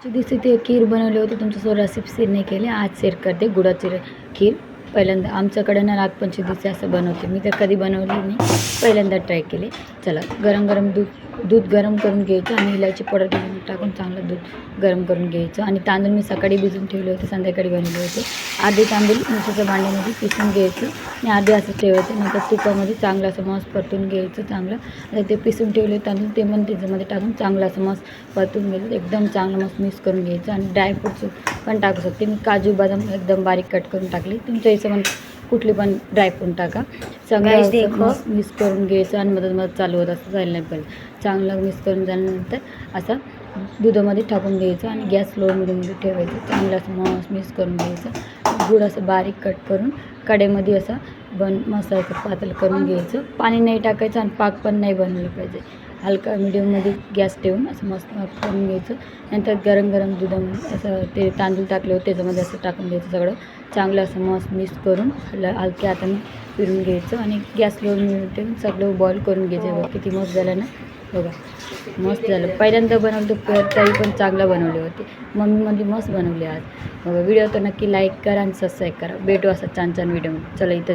दिवशी ते खीर बनवली होती तुमच्यासोबत रेसिपी शेअर नाही केली. आज शेअर करते गुळाची खीर. पहिल्यांदा आमच्याकडे ना नागपंचमी दिवशी असं बनवते. मी तर कधी बनवली नाही, पहिल्यांदा ट्राय केले. चला गरम गरम दूध गरम करून घ्यायचं आणि इलायची पावडर टाकून चांगलं दूध गरम करून घ्यायचं. आणि तांदूळ मी सकाळी भिजून ठेवले होते, संध्याकाळी बनवले होते. अर्धे तांदूळ मिक्सरच्या भांड्यामध्ये पिसून घ्यायचं आणि अर्धे असं ठेवायचं. नंतर तुपामध्ये चांगलं असं मस्त परतून घ्यायचं. चांगलं आणि ते पिसून ठेवले तांदूळ ते पण त्याच्यामध्ये टाकून चांगलं असं मस्त परतून घ्यायचं. एकदम चांगलं मस्त मिक्स करून घ्यायचं. आणि ड्रायफ्रूट्स पण टाकू शकते. मी काजू बदाम एकदम बारीक कट करून टाकले. तुमच्या हिशोबाने कुठली पण ड्रायफ्रूट टाका. चांगलं मस्त मिक्स करून घ्यायचं आणि मदत चालू होत असं जायला नाही पाहिजे. चांगलं मिक्स करून झाल्यानंतर असं दुधामध्ये टाकून द्यायचं आणि गॅस लो मिडियममध्ये ठेवायचं. चांगलं असं मस्त मिक्स करून घ्यायचं. गूळ असं बारीक कट करून कढईमध्ये असं मसाल्याचं पातळ करून घ्यायचं. पाणी नाही टाकायचं आणि पाक पण नाही बनवलं पाहिजे. हलका मिडियममध्ये गॅस ठेवून असं मस्त करून घ्यायचं. नंतर गरम गरम दुधामध्ये असं ते तांदूळ टाकले होते त्याच्यामध्ये असं टाकून द्यायचं. सगळं चांगलं असं मस्त मिक्स करून हलक्या हाताने फिरून घ्यायचं आणि गॅस लो ठेवून सगळं बॉईल करून घ्यायचं. बघा किती मस्त झालं ना, बघा मस्त झालं. पहिल्यांदा बनवलं तर तरी पण चांगलं बनवले होते. मम्मी म्हणजे मस्त बनवले आज. बघा व्हिडिओ तर नक्की लाईक करा आणि सबस्क्राईब करा. भेटू असं छान छान व्हिडिओ. चला इथं